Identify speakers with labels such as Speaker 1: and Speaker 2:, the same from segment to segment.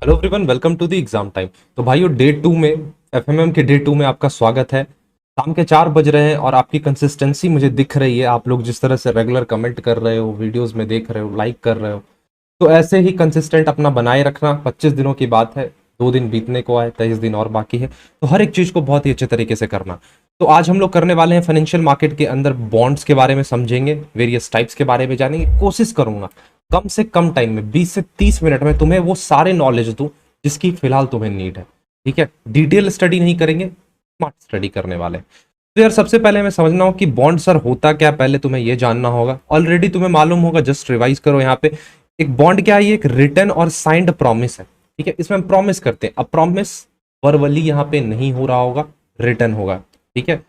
Speaker 1: Hello everyone, welcome to the exam time. तो भाइयों, day to में एफएमएम के डे टू में आपका स्वागत है। शाम के 4 बज रहे हैं और आपकी कंसिस्टेंसी मुझे दिख रही है। आप लोग जिस तरह से रेगुलर कमेंट कर रहे हो, वीडियोस में देख रहे हो, लाइक कर रहे हो, तो ऐसे ही कंसिस्टेंट अपना बनाए रखना। 25 दिनों की बात है, 2 दिन बीतने को आए, 23 दिन और बाकी है। तो हर एक चीज को बहुत ही अच्छे तरीके से करना। तो आज हम लोग करने वाले हैं फाइनेंशियल मार्केट के अंदर बॉन्ड्स के बारे में समझेंगे, वेरियस टाइप्स के बारे में जानेंगे। कोशिश करूंगा कम से कम टाइम में 20 से 30 मिनट में तुम्हें वो सारे नॉलेज दूं जिसकी फिलहाल तुम्हें नीड है। ठीक है, डिटेल स्टडी नहीं करेंगे, स्मार्ट स्टडी करने वाले हैं। तो यार, सबसे पहले हमें समझना हो कि बॉन्ड सर होता क्या है। पहले तुम्हें यह जानना होगा, ऑलरेडी तुम्हें मालूम होगा, जस्ट रिवाइज करो यहाँ पे। एक बॉन्ड क्या है? ये एक रिटन और साइंड प्रॉमिस है। ठीक है, इसमें हम प्रॉमिस करते हैं। अब प्रॉमिस वर्बली यहाँ पे नहीं हो रहा होगा, रिटन होगा। ठीक है,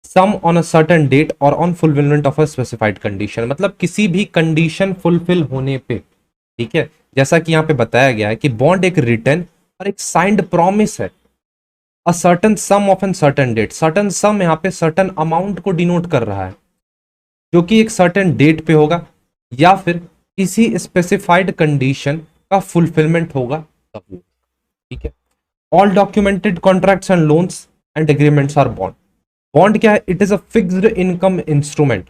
Speaker 1: सम ऑन अ सर्टेन डेट और on fulfilment of a specified condition, मतलब किसी भी कंडीशन फुलफिल होने पे। ठीक है, जैसा कि यहाँ पे बताया गया है कि बॉन्ड एक रिटन और एक साइंड प्रॉमिस है। A certain sum of an certain date, certain sum यहाँ पे सर्टन अमाउंट को डिनोट कर रहा है, जो कि एक सर्टन डेट पे होगा या फिर किसी स्पेसिफाइड कंडीशन का फुलफिलमेंट होगा तब। ठीक है, all documented contracts and loans and agreements are bond. Bond क्या है? It is a fixed income instrument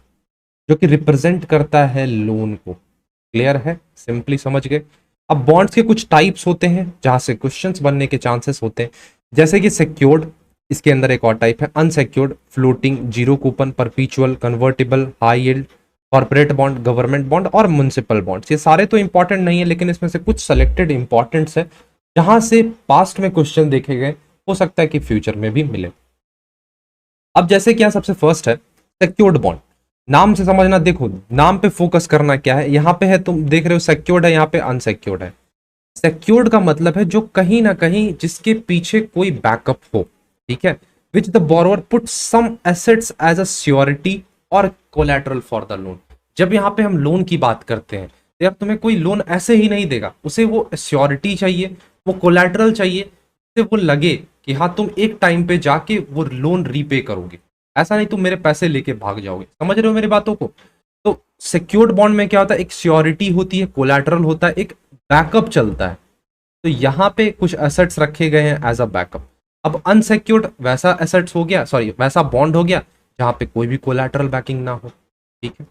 Speaker 1: जो कि रिप्रेजेंट करता है लोन को। क्लियर है? सिंपली समझ गए। अब बॉन्ड्स के कुछ टाइप्स होते हैं जहां से क्वेश्चंस बनने के चांसेस होते हैं, जैसे कि सिक्योर्ड। इसके अंदर एक और टाइप है unsecured, floating, zero coupon, परपीचुअल, convertible, high yield, corporate bond, government bond और म्युनिसिपल बॉन्ड्स। ये सारे तो इंपॉर्टेंट नहीं है, लेकिन इसमें से कुछ सेलेक्टेड इंपॉर्टेंट्स है जहां से पास्ट में क्वेश्चन देखे गए, हो सकता है कि फ्यूचर में भी मिले। अब जैसे कि यहाँ सबसे फर्स्ट है सिक्योर्ड बॉन्ड। नाम से समझना, देखो नाम पे फोकस करना क्या है। यहाँ पे है, तुम देख रहे हो सिक्योर्ड है, यहाँ पे अनसिक्योर्ड है। सिक्योर्ड का मतलब है जो कहीं ना कहीं जिसके पीछे कोई बैकअप हो। ठीक है, which the borrower put some assets as a security or collateral for the loan. जब यहाँ पे हम लोन की बात करते हैं तो यार, तुम्हें कोई लोन ऐसे ही नहीं देगा, उसे वो सियोरिटी चाहिए, वो कोलैटरल चाहिए, उसे वो लगे कि हाँ तुम एक टाइम पे जाके वो लोन रीपे करोगे। ऐसा नहीं तुम मेरे पैसे लेके भाग जाओगे। समझ रहे हो मेरी बातों को? तो सिक्योर्ड बॉन्ड में क्या होता है? एक सियोरिटी होती है, कोलैटरल होता है, एक बैकअप चलता है। तो यहाँ पे कुछ एसेट्स रखे गए हैं एज अ बैकअप। अब अनसिक्योर्ड वैसा एसेट्स हो गया, सॉरी वैसा बॉन्ड हो गया जहां पे कोई भी कोलैटरल बैकिंग ना हो। ठीक है,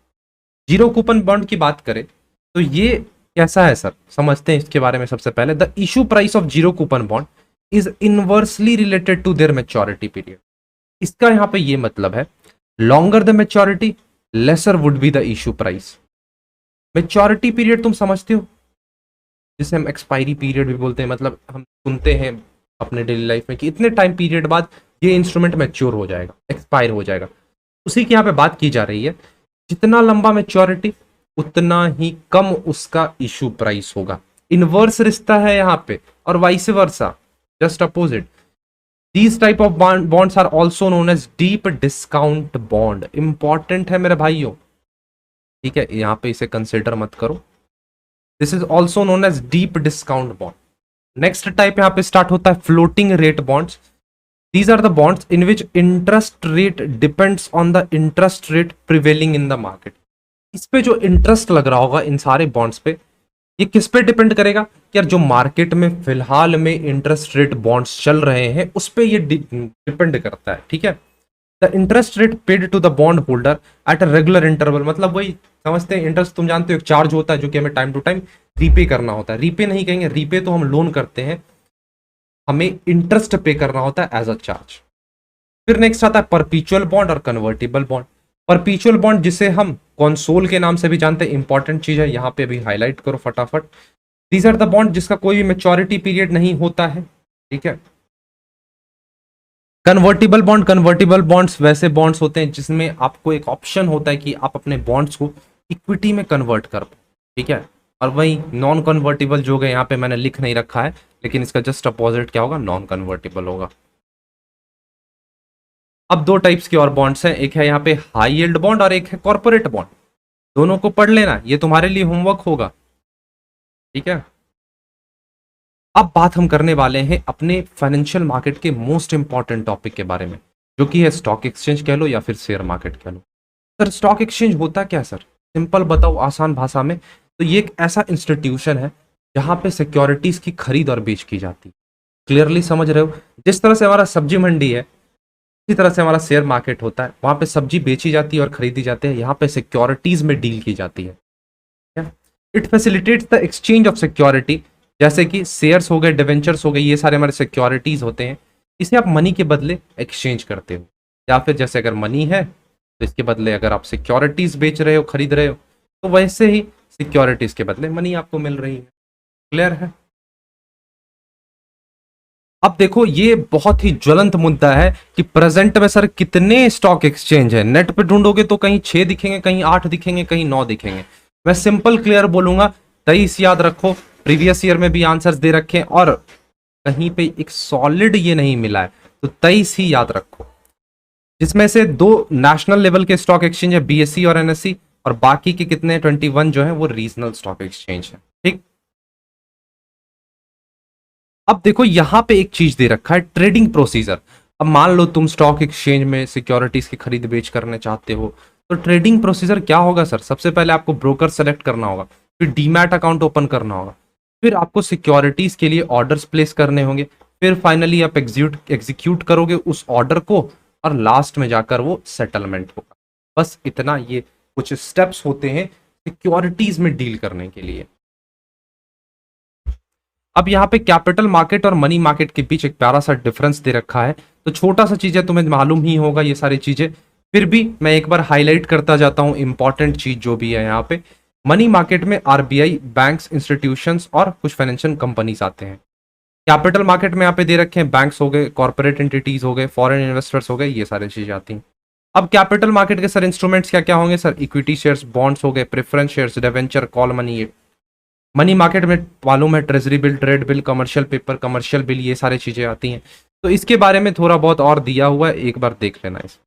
Speaker 1: जीरो कूपन बॉन्ड की बात करें तो ये कैसा है सर, समझते हैं इसके बारे में। सबसे पहले, the issue price of zero coupon bond is inversely related to their maturity period. इसका यहां पे ये मतलब है, longer the maturity lesser would be the issue price. Maturity period तुम समझते हो, जिसे हम एक्सपायरी पीरियड भी बोलते हैं। मतलब हम सुनते हैं अपने डेली लाइफ में कि इतने टाइम पीरियड बाद ये इंस्ट्रूमेंट मैच्योर हो जाएगा, एक्सपायर हो जाएगा। उसी की यहाँ पे बात की जा रही है। जितना लंबा मैच्योरिटी उतना ही कम उसका इशू प्राइस होगा। इनवर्स रिश्ता है यहाँ पे, और vice versa, just opposite. These type of bonds are also known as deep discount bond. Important है मेरे भाइयों। ठीक है, यहाँ पे इसे कंसिडर मत करो। This is also known as deep discount bond. Next type यहाँ पे स्टार्ट होता है floating rate bonds. These are the bonds in which interest rate depends on the interest rate prevailing in the market. इस पे जो interest लग रहा होगा इन सारे बॉन्ड्स पे, ये किस पे डिपेंड करेगा कि यार जो मार्केट में फिलहाल में इंटरेस्ट रेट बॉन्ड्स चल रहे हैं उस पे ये डिपेंड करता है। ठीक है, the interest rate paid to the bond holder at a regular interval, मतलब वही समझते हैं। इंटरेस्ट तुम जानते हो एक चार्ज होता है जो कि हमें टाइम टू टाइम रीपे करना होता है। रीपे नहीं कहेंगे, रीपे तो हम लोन करते हैं, हमें इंटरेस्ट पे करना होता है एज अ चार्ज। फिर नेक्स्ट आता है परपीचुअल बॉन्ड और कन्वर्टिबल बॉन्ड। परपीचुअल बॉन्ड जिसे हम कंसोल के नाम से भी जानते हैं, इंपॉर्टेंट चीज है, यहां पे अभी हाईलाइट करो फटाफट। दीज आर द बॉन्ड जिसका कोई भी मेच्योरिटी पीरियड नहीं होता है। ठीक है, कन्वर्टिबल बॉन्ड्स वैसे बॉन्ड्स होते हैं जिसमें आपको एक ऑप्शन होता है कि आप अपने बॉन्ड्स को इक्विटी में कन्वर्ट कर पाओ। ठीक है, और वही नॉन कन्वर्टिबल जो गए यहाँ पे मैंने लिख नहीं रखा है, लेकिन इसका जस्ट अपोजिट क्या होगा? नॉन कन्वर्टिबल होगा। अब दो टाइप्स के और बॉन्ड्स हैं, एक है यहाँ पे हाई यील्ड बॉन्ड और एक है कॉर्पोरेट बॉन्ड। दोनों को पढ़ लेना, ये तुम्हारे लिए होमवर्क होगा। ठीक है, अब बात हम करने वाले हैं अपने फाइनेंशियल मार्केट के मोस्ट इंपॉर्टेंट टॉपिक के बारे में, जो कि है स्टॉक एक्सचेंज कह लो या फिर शेयर मार्केट कह लो। सर स्टॉक एक्सचेंज होता क्या सर? सिंपल बताओ, आसान भाषा में। तो ये एक ऐसा इंस्टीट्यूशन है जहां पे सिक्योरिटीज की खरीद और बेच की जाती है। क्लियरली समझ रहे हो? जिस तरह से हमारा सब्जी मंडी है, इसी तरह से हमारा शेयर मार्केट होता है, वहां पे सब्जी बेची जाती है और खरीदी जाती है, यहाँ पे सिक्योरिटीज में डील की जाती है। It facilitates the exchange of security, जैसे कि शेयर्स हो गए, डिवेंचर्स हो गए, ये सारे हमारे सिक्योरिटीज होते हैं। इसे आप मनी के बदले एक्सचेंज करते हो, या फिर जैसे अगर मनी है तो इसके बदले अगर आप सिक्योरिटीज बेच रहे हो, खरीद रहे हो, तो वैसे ही सिक्योरिटीज के बदले मनी आपको मिल रही है। क्लियर है? अब देखो, ये बहुत ही ज्वलंत मुद्दा है कि प्रेजेंट में सर कितने स्टॉक एक्सचेंज है। नेट पे ढूंढोगे तो कहीं 6 दिखेंगे, कहीं 8 दिखेंगे, कहीं 9 दिखेंगे। मैं सिंपल क्लियर बोलूंगा, 23 याद रखो, प्रीवियस ईयर में भी आंसर्स दे रखे हैं और कहीं पे एक सॉलिड ये नहीं मिला है, तो 23 ही याद रखो, जिसमें से 2 नेशनल लेवल के स्टॉक एक्सचेंज है, बीएसई और एनएससी, और बाकी के कितने 21 जो है वो रीजनल स्टॉक एक्सचेंज है। ठीक। अब देखो, यहां पे एक चीज दे रखा है, ट्रेडिंग प्रोसीजर। अब मान लो तुम स्टॉक एक्सचेंज में सिक्योरिटीज की खरीद बेच करने चाहते हो, तो ट्रेडिंग प्रोसीजर क्या होगा सर? सबसे पहले आपको ब्रोकर सेलेक्ट करना होगा, फिर डीमैट अकाउंट ओपन करना होगा, फिर आपको सिक्योरिटीज के लिए ऑर्डर्स प्लेस करने होंगे, फिर फाइनली आप एग्जीक्यूट करोगे उस ऑर्डर को, और लास्ट में जाकर वो सेटलमेंट होगा। बस इतना, ये कुछ स्टेप्स होते हैं सिक्योरिटीज में डील करने के लिए। अब यहाँ पे कैपिटल मार्केट और मनी मार्केट के बीच एक प्यारा सा डिफरेंस दे रखा है, तो छोटा सा चीज है, तुम्हें मालूम ही होगा ये सारी चीजें, फिर भी मैं एक बार हाईलाइट करता जाता हूं इंपॉर्टेंट चीज जो भी है यहाँ पे। मनी मार्केट में आरबीआई, बैंक्स, इंस्टीट्यूशंस और कुछ फाइनेंशियल कंपनीज आते हैं। कैपिटल मार्केट में यहाँ पे दे रखे हैं, बैंक्स हो गए, कॉर्पोरेट एंटिटीज हो गए, फॉरेन इन्वेस्टर्स हो गए, ये सारी चीजें आती हैं। अब कैपिटल मार्केट के सर इंस्ट्रूमेंट्स क्या क्या होंगे सर? इक्विटी शेयर्स, बॉन्ड्स हो गए, preference shares, debenture, call money. Money market में मालूम है treasury bill, trade bill, commercial paper, commercial bill, ये सारी चीजें आती हैं। तो इसके बारे में थोड़ा बहुत और दिया हुआ है, एक बार देख लेना इस।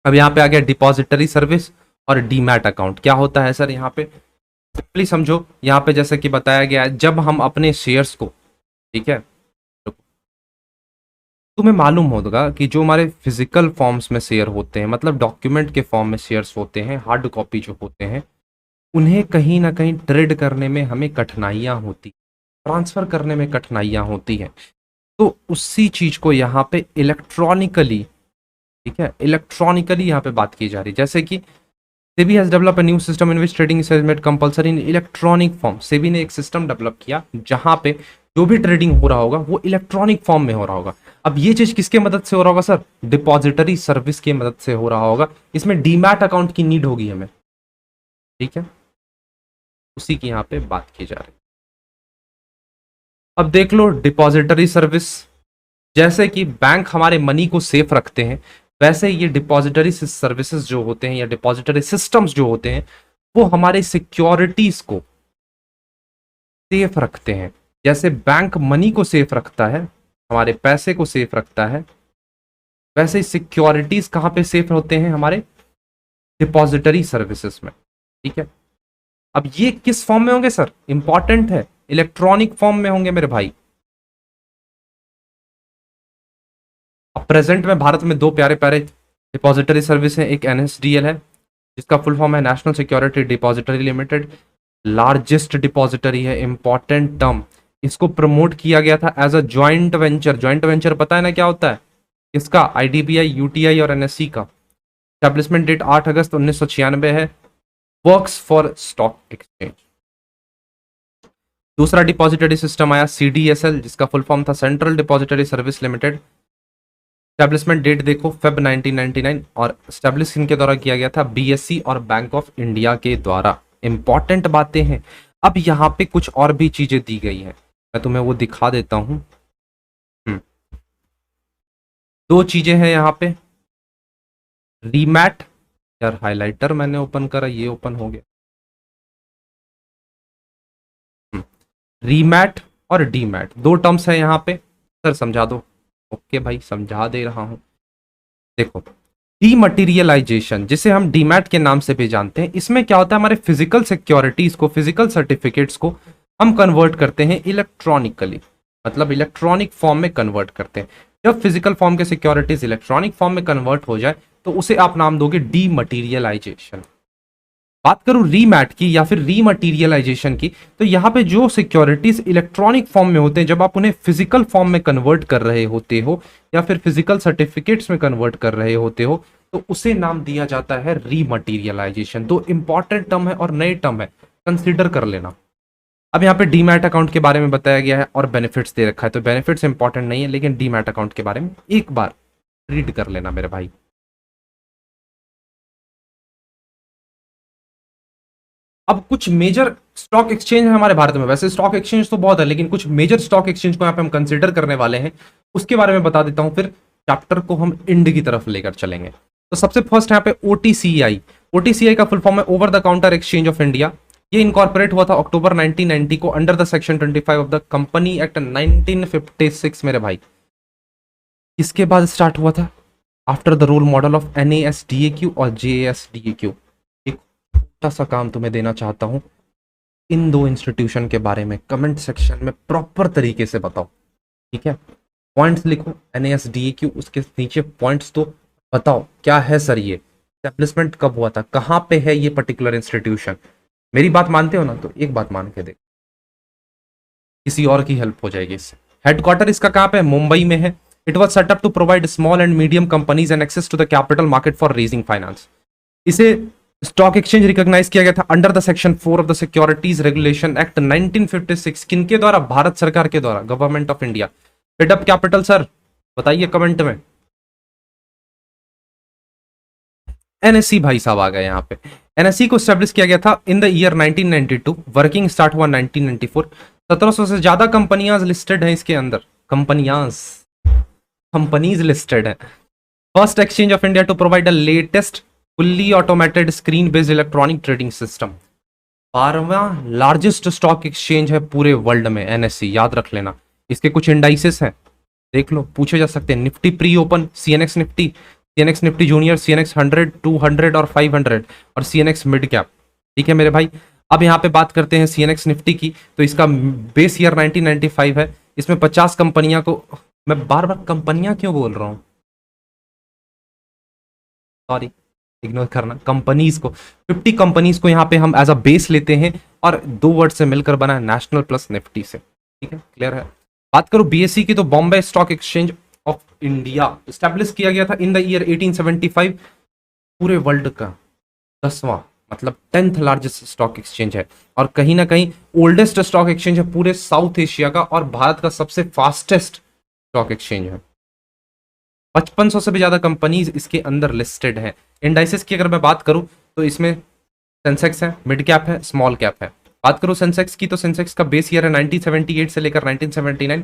Speaker 1: अब यहाँ पे आ गया डिपॉजिटरी सर्विस और डीमैट अकाउंट। क्या होता है सर यहाँ पे? सिंपली समझो, यहाँ पे जैसे कि बताया गया है, जब हम अपने शेयर्स को, ठीक है, तुम्हें मालूम होगा कि जो हमारे फिजिकल फॉर्म्स में शेयर होते हैं, मतलब डॉक्यूमेंट के फॉर्म में शेयर्स होते हैं, हार्ड कॉपी जो होते हैं, उन्हें कहीं ना कहीं ट्रेड करने में हमें कठिनाइयां होती, ट्रांसफर करने में कठिनाइयां होती हैं। तो उसी चीज को यहाँ पे इलेक्ट्रॉनिकली, ठीक है, इलेक्ट्रॉनिकली यहाँ पे बात की जा रही है। जैसे कि SEBI has develop a new system in which trading is made compulsory in electronic form. SEBI ने एक सिस्टम डेवलप किया जहां पे जो भी ट्रेडिंग हो रहा होगा वो इलेक्ट्रॉनिक फॉर्म में हो रहा होगा। अब ये चीज किसके मदद से हो रहा होगा सर? डिपॉजिटरी सर्विस की मदद से हो रहा होगा। इसमें डीमैट अकाउंट की नीड होगी हमें, ठीक है, उसी की यहाँ पे बात की जा रही है। अब देख लो डिपॉजिटरी सर्विस, जैसे कि बैंक हमारे मनी को सेफ रखते हैं, वैसे ये डिपॉजिटरी सर्विसेज जो होते हैं या डिपॉजिटरी सिस्टम्स जो होते हैं, वो हमारे सिक्योरिटीज को सेफ रखते हैं। जैसे बैंक मनी को सेफ रखता है, हमारे पैसे को सेफ रखता है, वैसे ही सिक्योरिटीज कहाँ पे सेफ होते हैं? हमारे डिपॉजिटरी सर्विसेज में, ठीक है। अब ये किस फॉर्म में होंगे सर? इंपॉर्टेंट है, इलेक्ट्रॉनिक फॉर्म में होंगे मेरे भाई। अब प्रेजेंट में भारत में 2 प्यारे प्यारे डिपॉजिटरी सर्विस है। एक एनएसडीएल है, जिसका फुल फॉर्म है National Security Depository Limited, largest depository है, इंपॉर्टेंट टर्म। इसको प्रमोट किया गया था as a joint venture. Joint venture पता है ना क्या होता है? इसका आईडीबीआई, यूटीआई और एनएससी का। एस्टेब्लिशमेंट डेट 8 अगस्त 1996 है। Works for stock exchange. दूसरा डिपॉजिटरी सिस्टम आया सीडीएसएल, जिसका फुल फॉर्म था Central Depository Service Limited. Establishment date देखो फेब 1999, और एस्टेब्लिश इनके द्वारा किया गया था बीएसई और बैंक ऑफ इंडिया के द्वारा। इंपॉर्टेंट बातें हैं। अब यहाँ पे कुछ और भी चीजें दी गई हैं, मैं तुम्हें वो दिखा देता हूं। 2 चीजें हैं यहाँ पे, रीमैट, यार हाइलाइटर मैंने ओपन करा, ये ओपन हो गया। रीमैट और डीमैट 2 टर्म्स है यहाँ पे। सर समझा दो। ओके भाई, समझा दे रहा हूं। देखो, डीमटीरियलाइजेशन, जिसे हम डीमैट के नाम से भी जानते हैं, इसमें क्या होता है? हमारे फिजिकल सिक्योरिटीज को, फिजिकल सर्टिफिकेट्स को हम कन्वर्ट करते हैं इलेक्ट्रॉनिकली, मतलब इलेक्ट्रॉनिक फॉर्म में कन्वर्ट करते हैं। जब फिजिकल फॉर्म के सिक्योरिटीज इलेक्ट्रॉनिक फॉर्म में कन्वर्ट हो जाए तो उसे आप नाम दोगे डीमटीरियलाइजेशन। बात करूं रीमैट की या फिर रीमटेरियलाइजेशन की, तो यहाँ पे जो सिक्योरिटीज इलेक्ट्रॉनिक फॉर्म में होते हैं, जब आप उन्हें फिजिकल फॉर्म में कन्वर्ट कर रहे होते हो या फिर फिजिकल सर्टिफिकेट्स में कन्वर्ट कर रहे होते हो, तो उसे नाम दिया जाता है रीमटेरियलाइजेशन। दो इंपॉर्टेंट टर्म है और नए टर्म है, कंसिडर कर लेना। अब यहाँ पे डीमैट अकाउंट के बारे में बताया गया है और बेनिफिट्स दे रखा है, तो बेनिफिट्स इंपॉर्टेंट नहीं है, लेकिन डीमैट अकाउंट के बारे में एक बार रीड कर लेना मेरे भाई। अब कुछ मेजर स्टॉक एक्सचेंज है हमारे भारत में, वैसे स्टॉक एक्सचेंज तो बहुत है, लेकिन कुछ मेजर स्टॉक एक्सचेंज को यहाँ पे हम कंसिडर करने वाले हैं, उसके बारे में बता देता हूं, फिर चैप्टर को हम इंड की तरफ लेकर चलेंगे। तो सबसे फर्स्ट यहाँ पे ओटीसीआई। ओटीसीआई का फुल फॉर्म है over the counter exchange of India. ये इनकॉर्पोरेट हुआ था अक्टूबर 1990 को under the section 25 of the company act 1956 मेरे भाई। इसके बाद स्टार्ट हुआ था after the role model of NASDAQ और JASDAQ। एक छोटा सा काम तुम्हें देना चाहता हूं, इन दो इंस्टीट्यूशन के बारे में कमेंट सेक्शन में प्रॉपर तरीके से बताओ, ठीक है? पॉइंट्स लिखो NASDAQ, उसके नीचे पॉइंट्स तो बताओ क्या है सर, ये एस्टेब्लिशमेंट कब हुआ था, कहां पे है ये पर्टिकुलर इंस्टीट्यूशन। मेरी बात मानते हो ना, तो एक बात मान के देख, किसी और की हेल्प हो जाएगी इससे। हेडक्वार्टर इसका कहां पे है? मुंबई में है। It was setup to provide small and medium companies and access to the capital market for raising finance. इसे स्टॉक एक्सचेंज रिकॉग्नाइज किया गया था under the section 4 of the securities regulation act 1956। किनके द्वारा? भारत सरकार के द्वारा, government of India. Paid up capital sir बताइए कमेंट में। एनएससी भाई साहब आ गए यहाँ पे। एनएससी को स्टैब्लिश किया गया था in the year 1992, working start हुआ 1994। 1700 से ज्यादा कंपनियां लिस्टेड हैं इसके अंदर, कंपनीज लिस्टेड है। First exchange of India to provide the latest fully automated screen based electronic trading system. 12वां लार्जेस्ट स्टॉक एक्सचेंज है पूरे वर्ल्ड में एनएससी, याद रख लेना। इसके कुछ इंडाइसेस हैं, देख लो, पूछे जा सकते हैं। Nifty pre open, CNX Nifty, CNX Nifty junior, CNX 100, 200 और 500 और सीएनएक्स मिड कैप। ठीक है मेरे भाई। अब यहाँ पे बात करते हैं सीएनएक्स निफ्टी की, तो इसका बेस ईयर 1995 है। इसमें 50 कंपनियां को, मैं बार बार कंपनियां क्यों बोल रहा हूँ, सॉरी इग्नोर करना, कंपनीज को, 50 कंपनीज को यहाँ पे हम एज अ बेस लेते हैं और दो वर्ड से मिलकर बना है नेशनल प्लस निफ्टी से। ठीक है, क्लियर है। बात करूं बीएससी की, तो Bombay stock exchange of India establish किया गया था इन द ईयर 1875। पूरे वर्ल्ड का 10वां मतलब 10th लार्जेस्ट स्टॉक एक्सचेंज है, और कहीं ना कहीं ओल्डेस्ट स्टॉक एक्सचेंज है पूरे साउथ एशिया का, और भारत का सबसे फास्टेस्ट स्टॉक एक्सचेंज है। 5500 से भी ज्यादा कंपनीज इसके अंदर लिस्टेड है। इंडाइसेस की अगर मैं बात करूं, तो इसमें सेंसेक्स है, मिड कैप है, स्मॉल कैप है। बात करूं सेंसेक्स की, तो सेंसेक्स का बेस ईयर है 1978 से लेकर 1979।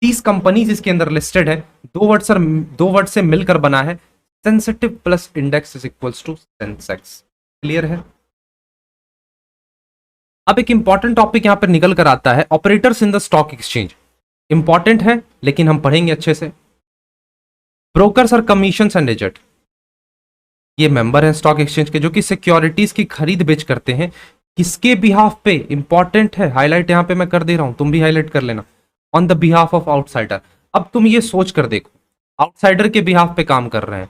Speaker 1: 30 कंपनीज इसके अंदर लिस्टेड है। दो वर्ड से मिलकर बना है, sensitive plus index is equals to Sensex. Clear है। अब एक इंपॉर्टेंट टॉपिक यहां पर निकल कर आता है, operators in the stock exchange. Important है लेकिन हम पढ़ेंगे अच्छे से। ब्रोकर्स और कमीशन एंड एजेंट, ये मेंबर हैं स्टॉक एक्सचेंज के, जो कि सिक्योरिटीज की खरीद बेच करते हैं। किसके बिहाफ पे? इंपॉर्टेंट है, हाईलाइट यहां पे मैं कर दे रहा हूं, तुम भी हाईलाइट कर लेना। On the behalf of outsider. अब तुम ये सोच कर देखो, आउटसाइडर के बिहाफ पे काम कर रहे हैं,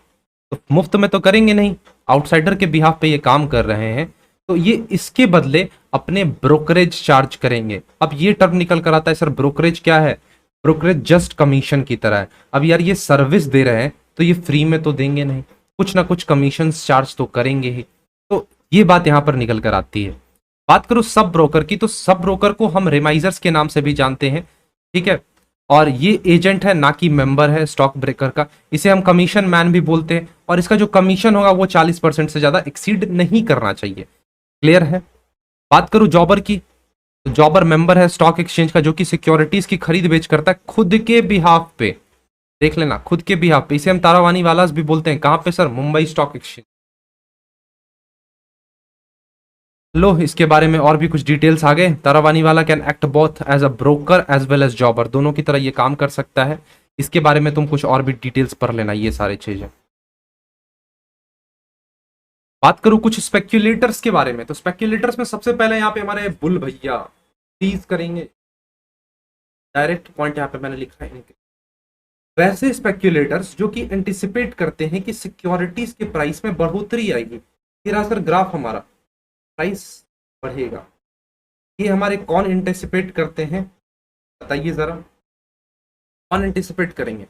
Speaker 1: तो मुफ्त में तो करेंगे नहीं, आउटसाइडर के बिहाफ पे ये काम कर रहे हैं, तो ये इसके बदले अपने ब्रोकरेज चार्ज करेंगे। अब ये टर्म निकल कर आता है, सर ब्रोकरेज क्या है? ब्रोकरेज जस्ट कमीशन की तरह है। अब यार ये सर्विस दे रहे हैं, तो ये फ्री में तो देंगे नहीं, कुछ ना कुछ कमीशन चार्ज तो करेंगे ही। तो ये बात यहां पर निकल कर आती है। बात करो सब ब्रोकर की, तो सब ब्रोकर को हम रिमाइजर्स के नाम से भी जानते हैं। ठीक है, और ये एजेंट है ना कि मेंबर है स्टॉक ब्रोकर का। इसे हम कमीशन मैन भी बोलते हैं, और इसका जो कमीशन होगा वो 40% से ज्यादा एक्सीड नहीं करना चाहिए। क्लियर है। बात करूं जॉबर की, तो जॉबर मेंबर है स्टॉक एक्सचेंज का, जो कि सिक्योरिटीज की खरीद बेच करता है खुद के बिहाफ पे। देख लेना, खुद के बिहाफ पे। इसे हम तारावानी वालास भी बोलते हैं। कहां पे सर? Mumbai stock exchange. लो, इसके बारे में और भी कुछ डिटेल्स आ गए। तारावानी वाला can act both as a broker as well as jobber, दोनों की तरह ये काम कर सकता है। इसके बारे में तुम कुछ और भी डिटेल्स पढ़ लेना, ये सारी चीजें। बात करूं कुछ स्पेक्यूलेटर्स के बारे में, तो स्पेक्यूलेटर्स में सबसे पहले यहाँ पे हमारे बुल भैया प्लीज करेंगे। डायरेक्ट पॉइंट यहाँ पे मैंने लिखा है, वैसे स्पेक्यूलेटर्स जो कि एंटिसिपेट करते हैं कि सिक्योरिटीज के प्राइस में बढ़ोतरी आएगी। ये रहा सर ग्राफ हमारा, प्राइस बढ़ेगा। ये हमारे कौन एंटिसिपेट करते हैं, बताइए जरा, कौन एंटिसिपेट करेंगे?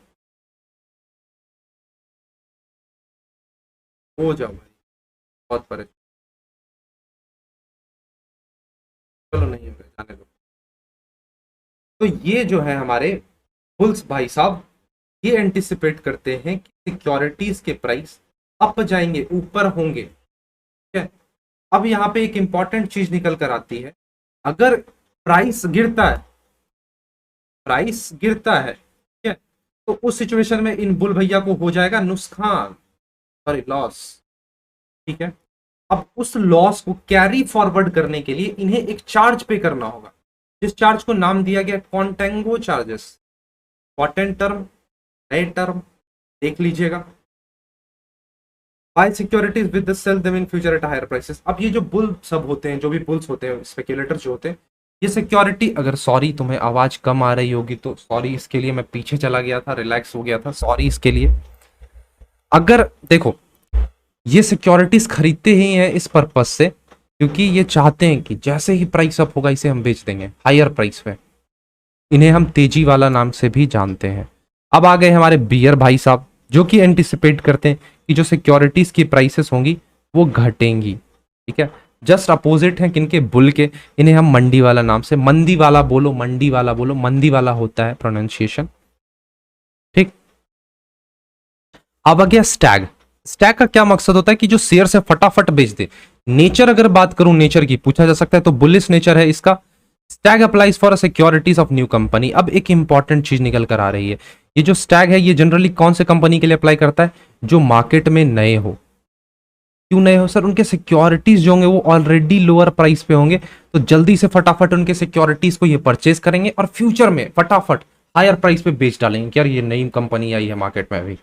Speaker 1: हो जाओ भाई, बहुत परेशान, चलो नहीं हो रहा, जाने दो। तो ये जो है हमारे बुल्स भाई साहब, ये एंटिसिपेट करते हैं कि सिक्योरिटीज के प्राइस अप जाएंगे, ऊपर होंगे। ठीक है, अब यहाँ पे एक इंपॉर्टेंट चीज निकल कर आती है, अगर प्राइस गिरता है, प्राइस गिरता है, ठीक है, तो उस सिचुएशन में इन बुल भैया को हो जाएगा नुकसान, सॉरी लॉस। ठीक है, अब उस लॉस को कैरी फॉरवर्ड करने के लिए इन्हें एक चार्ज पे करना होगा, जिस चार्ज को नाम दिया गया कॉन्टेंगो चार्जेस। इंपॉर्टेंट टर्म, नए टर्म देख लीजिएगा। Buy securities with the sell them in future at higher prices. अब ये जो बुल सब होते हैं, जो भी बुल्स होते हैं, स्पेक्युलेटर्स जो होते हैं, ये सिक्योरिटी, अगर सॉरी तुम्हें आवाज कम आ रही होगी तो सॉरी इसके लिए, मैं पीछे चला गया था, रिलैक्स हो गया था, सॉरी इसके लिए। अगर देखो, ये सिक्योरिटीज खरीदते ही हैं इस पर्पस से, क्योंकि ये चाहते हैं कि जैसे ही प्राइस अप होगा इसे हम बेच देंगे हायर प्राइस पे। इन्हें हम तेजी वाला नाम से भी जानते हैं। अब आ गए हमारे बियर भाई साहब, जो कि एंटिसिपेट करते हैं कि जो सिक्योरिटीज की प्राइसेस होंगी वो घटेंगी। ठीक है, जस्ट अपोजिट है किनके, बुल के। इन्हें हम मंडी वाला नाम से, मंदी वाला बोलो, मंडी वाला बोलो, मंदी वाला होता है प्रोनाउंसिएशन। ठीक, अब आ गया स्टैग। स्टैग का क्या मकसद होता है कि जो शेयर से फटाफट बेच दे। नेचर अगर बात करूं, नेचर की पूछा जा सकता है तो बुलिश नेचर है इसका। Stag applies for securities of new company. अब एक इंपॉर्टेंट चीज निकल कर आ रही है, ये जो स्टैग है ये जनरली कौन से कंपनी के लिए अप्लाई करता है, जो मार्केट में नए हो। क्यों नए हो सर? उनके सिक्योरिटीज जो होंगे वो ऑलरेडी लोअर प्राइस पे होंगे, तो जल्दी से फटाफट उनके सिक्योरिटीज को ये परचेज करेंगे और फ्यूचर में फटाफट हायर प्राइस पे बेच डालेंगे कि यार ये नई कंपनी आई है मार्केट में अभी।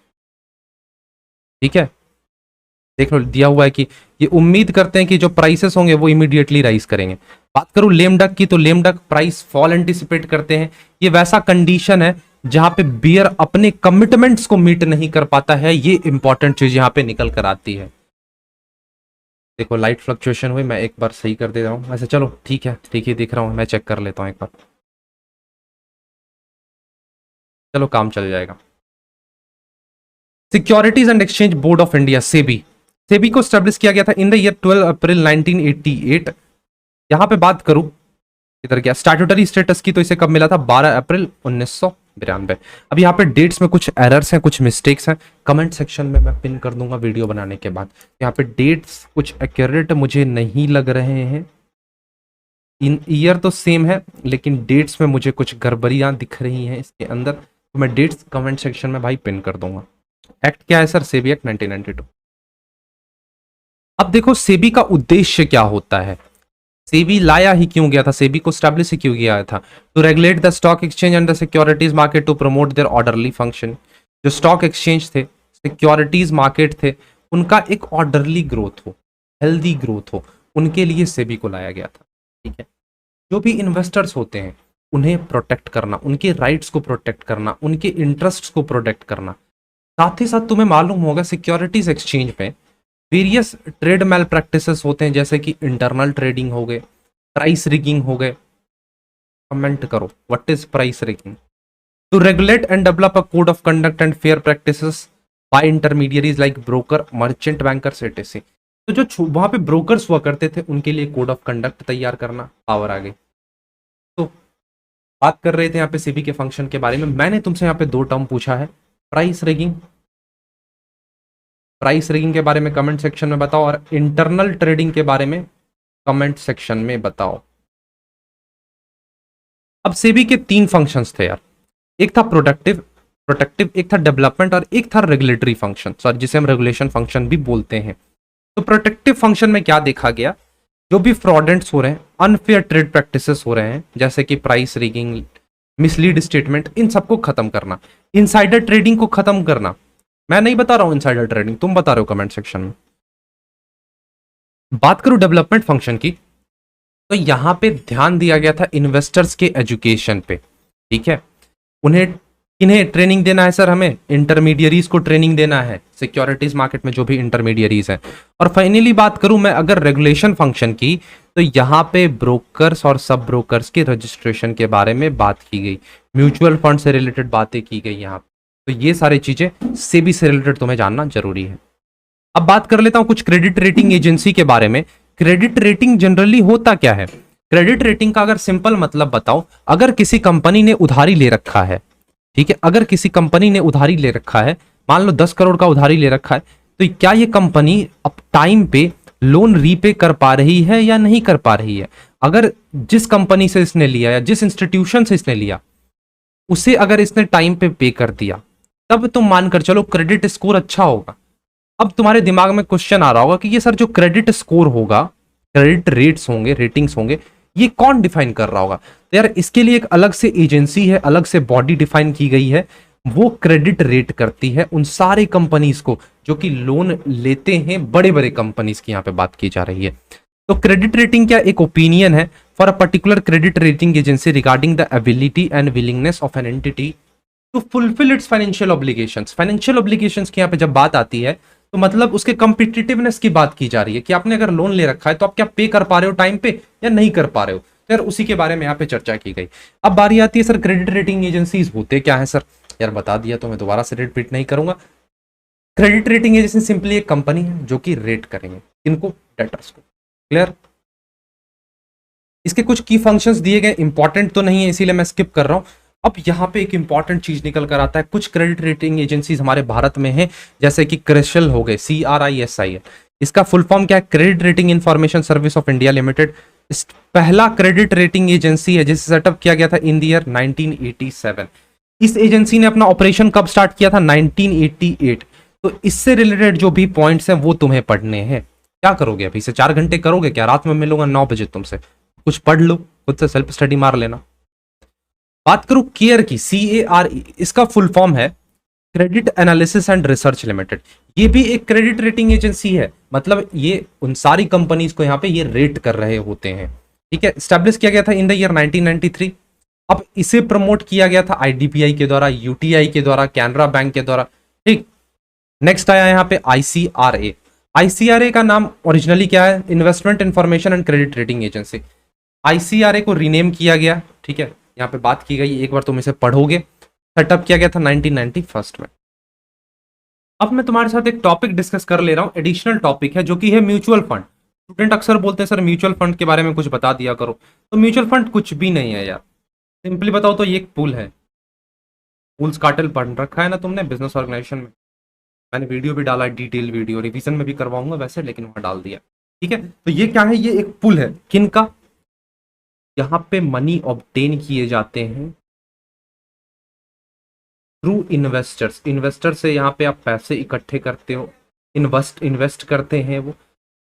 Speaker 1: ठीक है, देख लो दिया हुआ है कि ये उम्मीद करते हैं कि जो प्राइसेस होंगे वो इमीडिएटली राइज करेंगे। बात करूं लेम डक की, तो lame duck price fall anticipate करते हैं। ये वैसा कंडीशन है जहां पे बियर अपने कमिटमेंट्स को मीट नहीं कर पाता है, ये इंपॉर्टेंट चीज यहां पे निकल कर आती है। देखो लाइट फ्लक्चुएशन हुई, मैं एक बार सही कर दे रहा हूं वैसे, चलो ठीक है, ठीक ही दिख रहा हूं, मैं चेक कर लेता हूं एक बार, चलो काम चल जाएगा। Securities and exchange board of India, SEBI. SEBI को स्टैब्लिश किया गया था इन द ईयर 12 अप्रैल 1988। यहां पे बात करूं इधर क्या स्टैट्यूटरी स्टेटस की, तो इसे कब मिला था, 12 अप्रैल 1992। अब यहाँ पे डेट्स में कुछ एरर्स हैं, कुछ मिस्टेक्स हैं, कमेंट सेक्शन में मैं पिन कर दूंगा वीडियो बनाने के बाद। यहाँ पे डेट्स कुछ एक्यूरेट मुझे नहीं लग रहे हैं, इन ईयर तो सेम है लेकिन डेट्स में मुझे कुछ गड़बड़ियां दिख रही हैं इसके अंदर, तो मैं डेट्स कमेंट सेक्शन में भाई पिन कर दूंगा। एक्ट क्या है सर, सेबी एक्ट 1992। अब देखो सेबी का उद्देश्य क्या होता है, सेबी लाया ही क्यों गया था, सेबी को स्टैब्लिश ही क्यों किया था, to regulate the stock exchange and the securities market to promote their orderly function. जो स्टॉक एक्सचेंज थे, सिक्योरिटीज मार्केट थे, उनका एक ऑर्डरली ग्रोथ हो, हेल्दी ग्रोथ हो, उनके लिए सेबी को लाया गया था। ठीक है, जो भी इन्वेस्टर्स होते हैं उन्हें प्रोटेक्ट करना, उनके राइट्स को प्रोटेक्ट करना, उनके इंटरेस्ट्स को प्रोटेक्ट करना। साथ ही साथ तुम्हें मालूम होगा सिक्योरिटीज एक्सचेंज पे वेरियस ट्रेड मैल प्रैक्टिसेस होते हैं, जैसे कि इंटरनल ट्रेडिंग हो गए, प्राइस रिगिंग हो गए। कमेंट करो what is price rigging. To regulate and develop a code of conduct and fair practices by intermediaries like broker, merchant bankers etc. तो जो वहां पे ब्रोकर्स हुआ करते थे उनके लिए कोड ऑफ कंडक्ट तैयार करना पावर आ गई। तो बात कर रहे थे यहाँ पे सेबी के फंक्शन के बारे में, मैंने तुमसे यहाँ पे दो टर्म पूछा है, प्राइस रिगिंग, प्राइस रिगिंग के बारे में कमेंट सेक्शन में बताओ, और इंटरनल ट्रेडिंग के बारे में कमेंट सेक्शन में बताओ। अब सेबी के तीन फंक्शंस थे यार, एक था प्रोटेक्टिव, एक था डेवलपमेंट और एक था रेगुलेटरी फंक्शन, सॉरी जिसे हम रेगुलेशन फंक्शन भी बोलते हैं। तो प्रोटेक्टिव फंक्शन में क्या देखा गया, जो भी फ्रॉडेंट्स हो रहे हैं, अनफेयर ट्रेड प्रैक्टिसेस हो रहे हैं, जैसे कि प्राइस रिगिंग, मिसलीड स्टेटमेंट, इन सबको खत्म करना, इनसाइडर ट्रेडिंग को खत्म करना। मैं नहीं बता रहा हूं इनसाइडर ट्रेडिंग, तुम बता रहे हो कमेंट सेक्शन में। बात करूं डेवलपमेंट फंक्शन की, तो यहां पे ध्यान दिया गया था इन्वेस्टर्स के एजुकेशन पे। ठीक है, उन्हें किन्हें ट्रेनिंग देना है सर? हमें इंटरमीडियरीज को ट्रेनिंग देना है, सिक्योरिटीज मार्केट में जो भी इंटरमीडियरीज हैं। और फाइनली बात करूं मैं अगर रेगुलेशन फंक्शन की, तो यहाँ पे ब्रोकर्स और सब ब्रोकर्स के रजिस्ट्रेशन के बारे में बात की गई, म्यूचुअल फंड से रिलेटेड बातें की गई यहाँ पे। तो ये सारी चीजें सेबी से रिलेटेड तुम्हें जानना जरूरी है। अब बात कर लेता हूं कुछ क्रेडिट रेटिंग एजेंसी के बारे में। क्रेडिट रेटिंग जनरली होता क्या है? क्रेडिट रेटिंग का अगर सिंपल मतलब बताओ, अगर किसी कंपनी ने उधारी ले रखा है, ठीक है, अगर किसी कंपनी ने उधारी ले रखा है, मान लो 10 करोड़ का उधारी ले रखा है, तो क्या ये कंपनी अब टाइम पे लोन रीपे कर पा रही है या नहीं कर पा रही है? अगर जिस कंपनी से इसने लिया या जिस इंस्टीट्यूशन से इसने लिया, उसे अगर इसने टाइम पे कर दिया, तब तुम मानकर चलो क्रेडिट स्कोर अच्छा होगा। अब तुम्हारे दिमाग में क्वेश्चन आ रहा होगा कि ये सर जो क्रेडिट स्कोर होगा, क्रेडिट रेट्स होंगे, रेटिंग्स होंगे, ये कौन डिफाइन कर रहा होगा? तो यार इसके लिए एक अलग से एजेंसी है, अलग से बॉडी डिफाइन की गई है, वो क्रेडिट रेट करती है उन सारे कंपनीज को जो कि लोन लेते हैं, बड़े बड़े कंपनीज की यहाँ पे बात की जा रही है। तो क्रेडिट रेटिंग क्या एक ओपिनियन है for a particular credit rating agency regarding the ability and willingness of an entity to fulfil its financial obligations. Financial obligations की यहाँ पे जब बात आती है, तो मतलब उसके कॉम्पिटिटिवनेस की बात की जा रही है कि आपने अगर लोन ले रखा है तो आप क्या पे कर पा रहे हो टाइम पे या नहीं कर पा रहे हो। तो यार उसी के बारे में यहाँ पे चर्चा की गई। अब बारी आती है सर क्रेडिट रेटिंग एजेंसीज होते क्या है सर? यार बता दिया तो मैं दोबारा से रिपीट नहीं करूंगा। क्रेडिट रेटिंग एजेंसी सिंपली एक कंपनी है जो कि रेट करेंगे इनको, डेटर्स को। क्लियर? इसके कुछ की फंक्शंस दिए गए, इंपॉर्टेंट तो नहीं है इसीलिए मैं स्किप कर रहा हूं। अब यहाँ पे एक इंपॉर्टेंट चीज निकल कर आता है, कुछ क्रेडिट रेटिंग एजेंसीज हमारे भारत में हैं, जैसे कि क्रिसिल हो गए, CRISIL। इसका फुल फॉर्म क्या है? Credit rating information service of India limited. पहला क्रेडिट रेटिंग एजेंसी है जिसे सेटअप किया गया था इन द ईयर 1987। इस एजेंसी ने अपना ऑपरेशन कब स्टार्ट किया था? 1988। तो इससे रिलेटेड जो भी पॉइंट्स हैं वो तुम्हें पढ़ने हैं। क्या करोगे अभी से? 4 घंटे करोगे क्या? रात में मिलूंगा 9 बजे तुमसे, कुछ पढ़ लो, खुद से सेल्फ स्टडी मार लेना। बात करूं केयर की, CARE, इसका फुल फॉर्म है credit analysis and research limited. ये भी एक क्रेडिट रेटिंग एजेंसी है, मतलब ये उन सारी कंपनीज को यहाँ पे ये रेट कर रहे होते हैं। ठीक है, स्टैब्लिश किया गया था इन द ईयर 1993। अब इसे प्रमोट किया गया था IDBI के द्वारा, UTI के द्वारा, कैनरा बैंक के द्वारा। ठीक, नेक्स्ट आया यहाँ पे ICRA। ICRA का नाम ओरिजिनली क्या है? Investment information and credit rating agency. ICRA को रीनेम किया गया, ठीक है, यहाँ पे बात की गई, एक बार तुम इसे पढ़ोगे। सेटअप किया गया था 1991 में। अब मैं तुम्हारे साथ एक टॉपिक डिस्कस कर ले रहा हूं, एडिशनल टॉपिक है जो कि है म्यूचुअल फंड। स्टूडेंट अक्सर बोलते हैं सर म्यूचुअल फंड के बारे में कुछ बता दिया करो। तो म्यूचुअल फंड कुछ भी नहीं है यार, सिंपली बताओ तो ये एक पुल है। पुल्स कार्टेल पढ़ रखा है ना तुमने बिजनेस ऑर्गेनाइजेशन में? मैंने वीडियो भी डाला है, डिटेल वीडियो, रिवीजन में भी करवाऊंगा वैसे, लेकिन वहां डाल दिया। ठीक है, तो ये क्या है? ये एक पुल है, किन का? यहाँ पे मनी ऑब्टेन किए जाते हैं थ्रू इन्वेस्टर्स। इन्वेस्टर से यहाँ पे आप पैसे इकट्ठे करते हो, इन्वेस्ट करते हैं वो,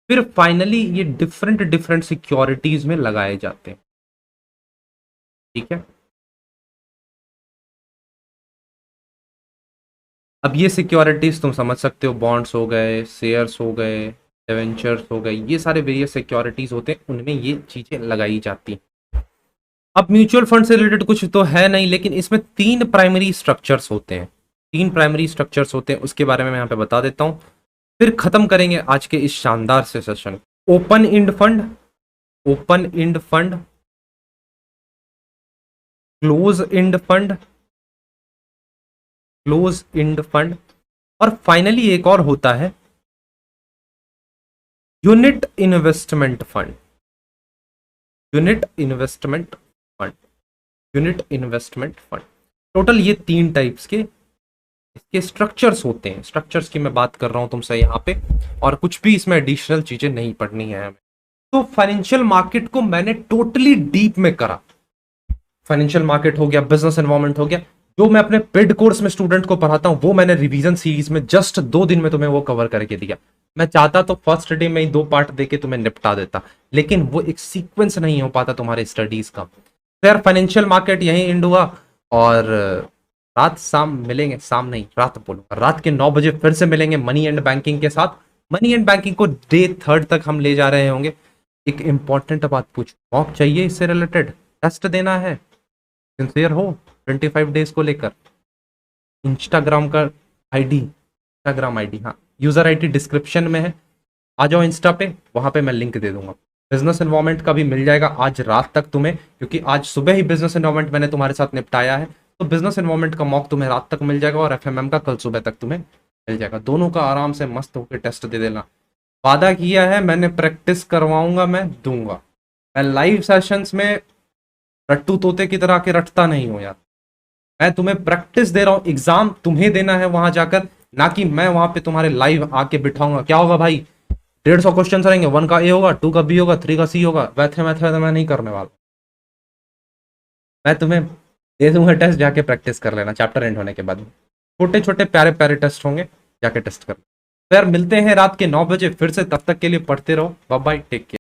Speaker 1: फिर फाइनली ये डिफरेंट डिफरेंट सिक्योरिटीज में लगाए जाते हैं। ठीक है, अब ये सिक्योरिटीज तुम समझ सकते हो, बॉन्ड्स हो गए, शेयर्स हो गए, डिवेंचर्स हो गए, ये सारे वेरियस सिक्योरिटीज होते हैं, उनमें ये चीजें लगाई जाती हैं। अब म्यूचुअल फंड से रिलेटेड कुछ तो है नहीं, लेकिन इसमें 3 प्राइमरी स्ट्रक्चर्स होते हैं। 3 प्राइमरी स्ट्रक्चर्स होते हैं, उसके बारे में मैं यहाँ पे बता देता हूँ, फिर खत्म करेंगे आज के इस शानदार से session. Open end fund, open end fund, close end fund, close end fund, और फाइनली एक और होता है unit investment fund. Unit investment fund, unit investment fund. Total ये 3 टाइप्स के इसके स्ट्रक्चर्स होते हैं। स्ट्रक्चर्स की मैं बात कर रहा हूं तुमसे यहाँ पे, और कुछ भी इसमें एडिशनल चीजें नहीं पढ़नी है हमें। तो फाइनेंशियल मार्केट को मैंने टोटली डीप में करा। फाइनेंशियल मार्केट हो गया, बिजनेस एनवायरनमेंट हो गया, जो मैं अपने पेड कोर्स में स्टूडेंट को पढ़ाता हूं वो मैंने रिवीजन सीरीज में जस्ट 2 दिन में तुम्हें वो कवर करके दिया। मैं चाहता तो फर्स्ट डे में ही 2 पार्ट देके तुम्हें निपटा देता, लेकिन वो एक सीक्वेंस नहीं हो पाता तुम्हारे स्टडीज का। तो यार फाइनेंशियल मार्केट यहीं एंड हुआ, और रात शाम मिलेंगे, शाम नहीं रात बोलूंगा, रात के 9 बजे फिर से मिलेंगे मनी एंड बैंकिंग के साथ। मनी एंड बैंकिंग को डे 3 तक हम ले जा रहे होंगे। एक इंपॉर्टेंट बात पूछ, मॉक चाहिए इससे रिलेटेड? टेस्ट देना है, सिंसियर हो 25 डेज को लेकर? इंस्टाग्राम का आईडी, इंस्टाग्राम आईडी, हाँ यूजर आईडी डिस्क्रिप्शन में है, आ जाओ इंस्टा पे, वहां पे मैं लिंक दे दूंगा। बिजनेस इन्वॉल्वमेंट का भी मिल जाएगा आज रात तक तुम्हें, क्योंकि आज सुबह ही बिजनेस इन्वॉल्वमेंट मैंने तुम्हारे साथ निपटाया है, तो बिजनेस इन्वॉल्वमेंट का मॉक तुम्हें रात तक मिल जाएगा और एफएमएम का कल सुबह तक तुम्हें मिल जाएगा। दोनों का आराम से मस्त होकर टेस्ट दे देना। वादा किया है मैंने, प्रैक्टिस करवाऊंगा, मैं दूंगा। मैं लाइव सेशंस में रट्टू तोते की तरह के रटता नहीं हूं यार, मैं तुम्हें प्रैक्टिस दे रहा हूं। एग्जाम तुम्हें देना है वहां जाकर, ना कि मैं वहां पे तुम्हारे लाइव आके बिठाऊंगा। क्या होगा भाई, 150 क्वेश्चन रहेंगे, 1 का ए होगा, 2 का बी होगा, 3 का सी होगा, वैथे मैथे तो मैं नहीं करने वाला। मैं तुम्हें दे दूंगा टेस्ट, जाके प्रैक्टिस कर लेना चैप्टर एंड होने के बाद। छोटे छोटे प्यारे प्यारे टेस्ट होंगे, जाके टेस्ट कर। फिर मिलते हैं रात के 9 बजे फिर से, तब तक के लिए पढ़ते रहो। Bye bye, take care.